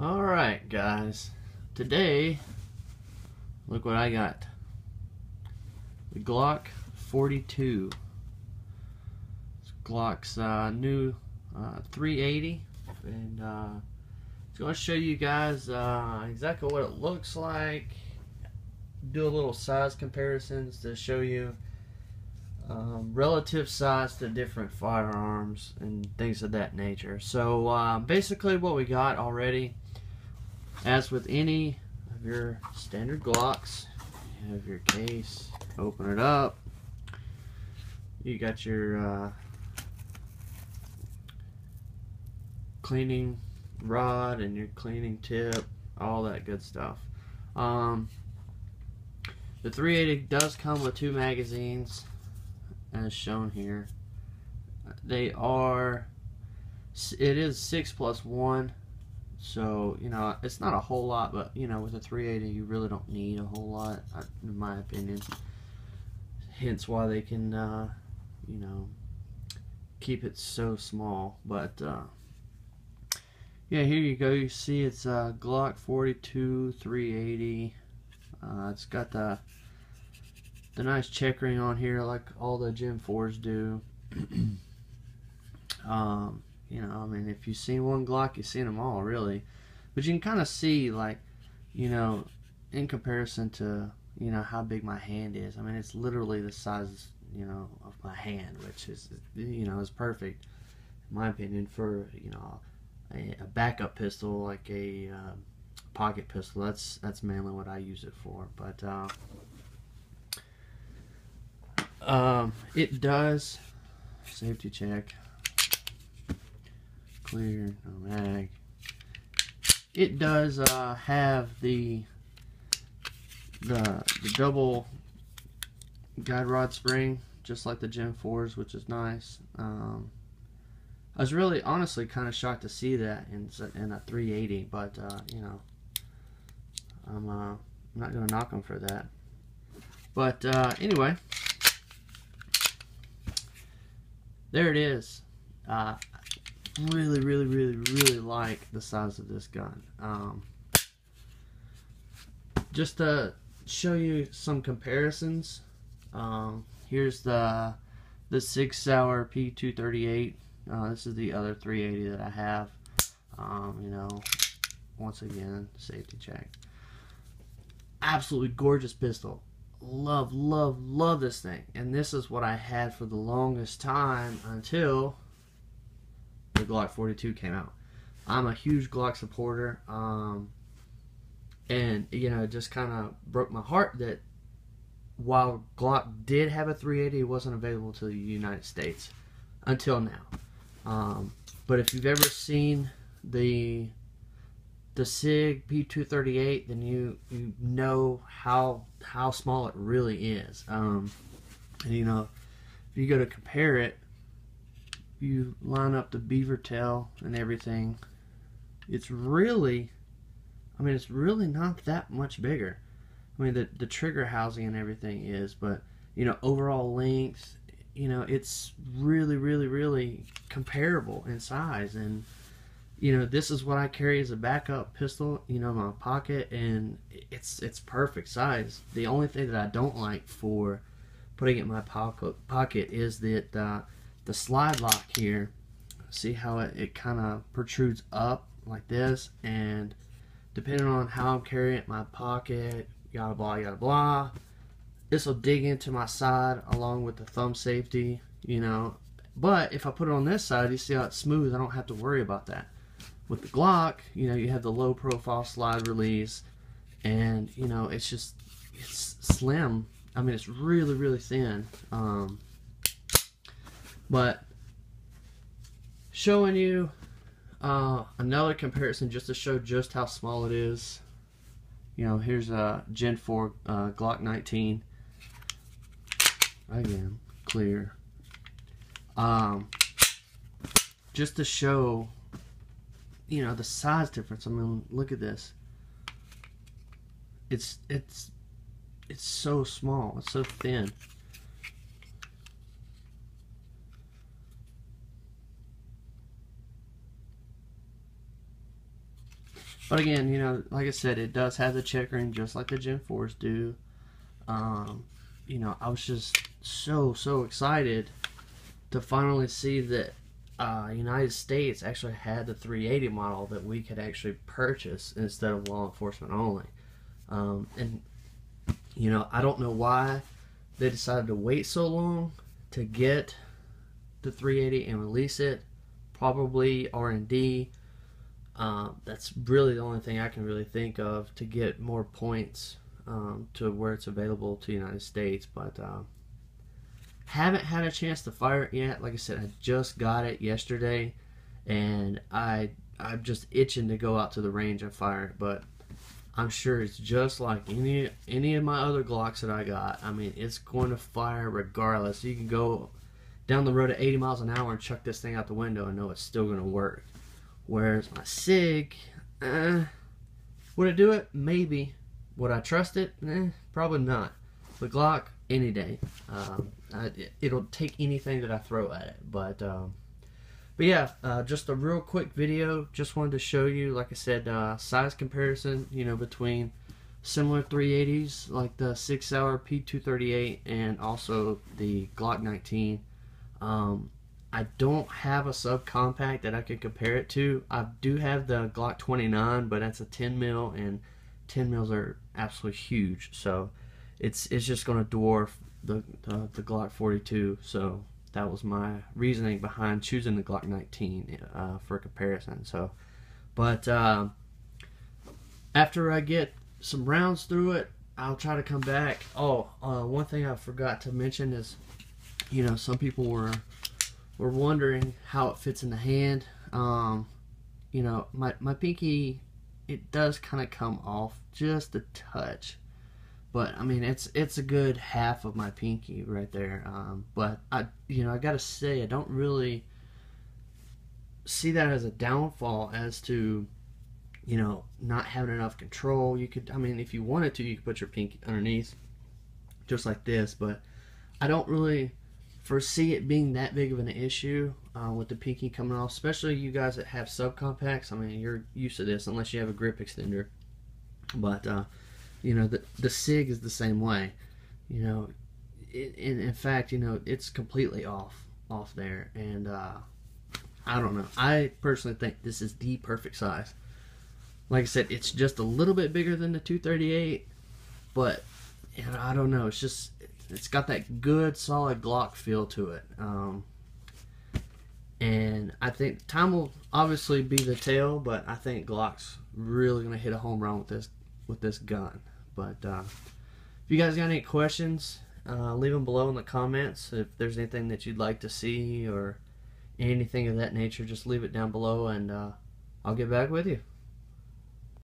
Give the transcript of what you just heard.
Alright guys, today look what I got. The Glock 42. It's Glock's new 380, and it's going to show you guys exactly what it looks like. Do a little size comparisons to show you relative size to different firearms and things of that nature. So basically what we got already, as with any of your standard Glocks, you have your case, open it up, you got your cleaning rod and your cleaning tip, all that good stuff. The 380 does come with 2 magazines, as shown here. It is 6+1, so you know it's not a whole lot, but you know with a 380 you really don't need a whole lot, in my opinion. Hence why they can you know, keep it so small. But yeah, here you go. You see it's Glock 42 380. It's got the nice checkering on here like all the Gen 4s do. You know, I mean, if you've seen one Glock, you've seen them all, really. But you can kind of see, like, you know, in comparison to, you know, how big my hand is. I mean, it's literally the size, you know, of my hand, which is, you know, is perfect, in my opinion, for, you know, a backup pistol, like a pocket pistol. That's mainly what I use it for. But it does, safety check, clear, no mag. It does have the double guide rod spring, just like the Gen 4s, which is nice. I was really, honestly, kind of shocked to see that in a 380, but you know, I'm not gonna knock them for that. But anyway, there it is. Really like the size of this gun. Just to show you some comparisons, here's the Sig Sauer P238. This is the other 380 that I have. You know, once again, safety check. Absolutely gorgeous pistol. Love this thing. And this is what I had for the longest time until the Glock 42 came out. I'm a huge Glock supporter, and you know, it just kind of broke my heart that while Glock did have a 380, it wasn't available to the United States until now. But if you've ever seen the Sig P238, then you know how small it really is. And you know, if you go to compare it, you line up the beaver tail and everything, it's really, I mean, it's really not that much bigger. I mean, the trigger housing and everything is, but you know, overall length, you know, it's really comparable in size. And you know, this is what I carry as a backup pistol, you know, in my pocket, and it's perfect size. The only thing that I don't like for putting it in my pocket is that the slide lock here. See how it kind of protrudes up like this, and depending on how I'm carrying it in my pocket, yada blah, this will dig into my side along with the thumb safety, you know. But if I put it on this side, you see how it's smooth. I don't have to worry about that. With the Glock, you know, you have the low profile slide release, and you know, it's slim. I mean, it's really thin. But showing you another comparison just to show just how small it is. You know, here's a Gen 4 Glock 19. Again, clear. Just to show, you know, the size difference. I mean, look at this. It's so small. It's so thin. But again, you know, like I said, it does have the checkering just like the Gen 4s do. You know, I was just so excited to finally see that United States actually had the 380 model that we could actually purchase instead of law enforcement only. And you know, I don't know why they decided to wait so long to get the 380 and release it. Probably R&D. That's really the only thing I can really think of to get more points to where it's available to the United States. But haven't had a chance to fire it yet. Like I said, I just got it yesterday, and I'm just itching to go out to the range and fire it. But I'm sure it's just like any of my other Glocks that I got. I mean, it's going to fire regardless. You can go down the road at 80 miles an hour and chuck this thing out the window and know it's still going to work. Whereas my SIG, would it do it? Maybe. Would I trust it? Probably not. The Glock, any day. It'll take anything that I throw at it. But yeah, just a real quick video. Just wanted to show you, like I said, size comparison, you know, between similar 380s like the 6 Hour P238 and also the Glock 19. I don't have a subcompact that I can compare it to. I do have the Glock 29, but that's a 10 mil, and 10 mils are absolutely huge. So it's just going to dwarf the Glock 42. So that was my reasoning behind choosing the Glock 19 for comparison. So, but after I get some rounds through it, I'll try to come back. Oh, one thing I forgot to mention is, you know, some people were wondering how it fits in the hand. You know, my pinky, it does kind of come off just a touch, but I mean it's a good half of my pinky right there. But I gotta say, I don't really see that as a downfall as to, you know, not having enough control. You could, I mean, if you wanted to, you could put your pinky underneath just like this, but I don't really foresee it being that big of an issue with the pinky coming off, especially you guys that have subcompacts. I mean, you're used to this unless you have a grip extender. But you know, the SIG is the same way. You know, in fact, you know, it's completely off there, and I don't know. I personally think this is the perfect size. Like I said, it's just a little bit bigger than the 238, but you know, I don't know. It's just, it's got that good solid Glock feel to it. And I think time will obviously be the tell, but I think Glock's really gonna hit a home run with this gun. But if you guys got any questions, leave them below in the comments. If there's anything that you'd like to see or anything of that nature, just leave it down below, and I'll get back with you.